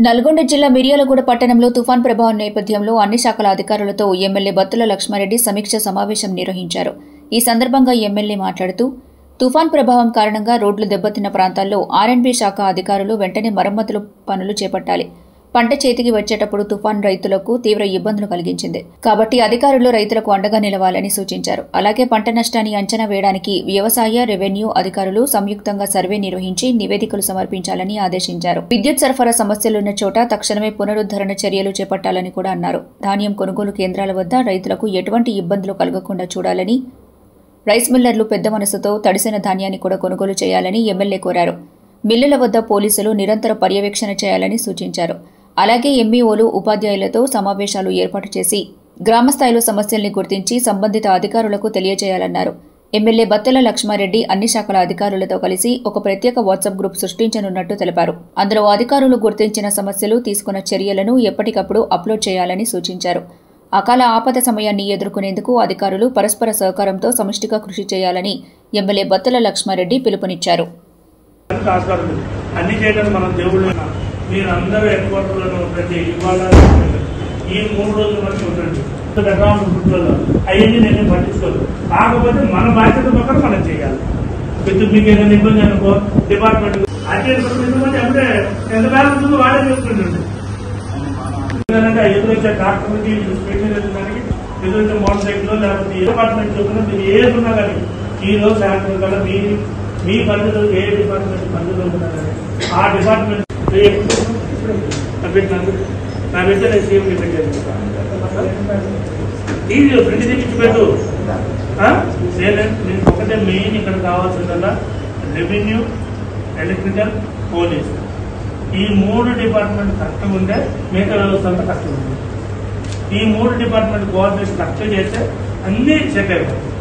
నల్గొండ జిల్లా మిర్యాలగూడ పట్టణంలో తుఫాన్ ప్రభావం నేపథ్యంలో అన్ని శాఖల అధికారులతో ఎమ్మెల్యే బత్తుల లక్ష్మారెడ్డి సమీక్ష సమావేశం నిర్వహించారు. ఈ సందర్భంగా ఎమ్మెల్యే మాట్లాడుతూ తుఫాన్ ప్రభావం కారణంగా రోడ్లు దెబ్బతిన్న ప్రాంతాల్లో ఆర్ఎండ్బీ శాఖ అధికారులు వెంటనే మరమ్మతులు పనులు చేపట్టాలి. పంట చేతికి వచ్చేటప్పుడు తుఫాన్ రైతులకు తీవ్ర ఇబ్బందులు కలిగించింది కాబట్టి అధికారులు రైతులకు అండగా నిలవాలని సూచించారు. అలాగే పంట నష్టాన్ని అంచనా వేయడానికి వ్యవసాయ, రెవెన్యూ అధికారులు సంయుక్తంగా సర్వే నిర్వహించి నివేదికలు సమర్పించాలని ఆదేశించారు. విద్యుత్ సరఫరా సమస్యలున్న చోట తక్షణమే పునరుద్ధరణ చర్యలు చేపట్టాలని కూడా అన్నారు. ధాన్యం కొనుగోలు కేంద్రాల వద్ద రైతులకు ఎటువంటి ఇబ్బందులు కలగకుండా చూడాలని, రైస్ మిల్లర్లు పెద్ద మనసుతో తడిసిన ధాన్యాన్ని కూడా కొనుగోలు చేయాలని ఎమ్మెల్యే కోరారు. మిల్లుల వద్ద పోలీసులు నిరంతర పర్యవేక్షణ చేయాలని సూచించారు. అలాగే ఎంఈఓలు, ఉపాధ్యాయులతో సమావేశాలు ఏర్పాటు చేసి గ్రామస్థాయిలో సమస్యల్ని గుర్తించి సంబంధిత అధికారులకు తెలియజేయాలన్నారు. ఎమ్మెల్యే బత్తుల లక్ష్మారెడ్డి అన్ని శాఖల అధికారులతో కలిసి ఒక ప్రత్యేక వాట్సాప్ గ్రూప్ సృష్టించనున్నట్టు తెలిపారు. అందులో అధికారులు గుర్తించిన సమస్యలు, తీసుకున్న చర్యలను ఎప్పటికప్పుడు అప్లోడ్ చేయాలని సూచించారు. అకాల ఆపద సమయాన్ని ఎదుర్కొనేందుకు అధికారులు పరస్పర సహకారంతో సమిష్టిగా కృషి చేయాలని ఎమ్మెల్యే బత్తుల లక్ష్మారెడ్డి పిలుపునిచ్చారు. మీరందరూ హెడ్ క్వార్టర్లో ప్రతి ఇవాళ ఈ 3 రోజుల వరకు ఉండండి. అవన్నీ నేను పట్టించుకోదు. కాకపోతే మన బాధ్యత ప్రకారం మనం చేయాలి. మీకు ఏదైనా ఇబ్బంది అనుకో డిపార్ట్మెంట్ అడ్మినిస్ట్రేషన్ అంటే ఎంత బ్యాలెన్స్ ఉందో వాడే చూస్తుండండి. ఎందుకంటే ఎదురొచ్చే ట్రాక్టర్కి, దానికి ఎదురొచ్చే మోటార్ సైకిల్ లేకపోతే ఏ డిపార్ట్మెంట్ చూసినా మీరు ఏది ఉన్నా కానీ ఈ రోజు సాయంత్రం కల్లా మీ పరిధిలో ఏ డిపార్ట్మెంట్ పరిధిలో ఉన్నా కానీ ఆ డిపార్ట్మెంట్ నా బిడ్డ సీఎంకి పెట్టాను. ఇది ఫ్రెండ్ తెచ్చి పెట్టు. నేను ఒకటే మెయిన్ ఇక్కడ కావాల్సిందల్లా రెవెన్యూ, ఎలక్ట్రికల్, పోలీస్ ఈ 3 డిపార్ట్మెంట్ కరెక్ట్గా ఉంటే మిగతా వ్యవస్థ అంతా కరెక్ట్గా ఉంది. ఈ 3 డిపార్ట్మెంట్ కోఆర్డినేషన్ కరెక్ట్గా చేస్తే అన్నీ సెట్ అయిపోతాయి.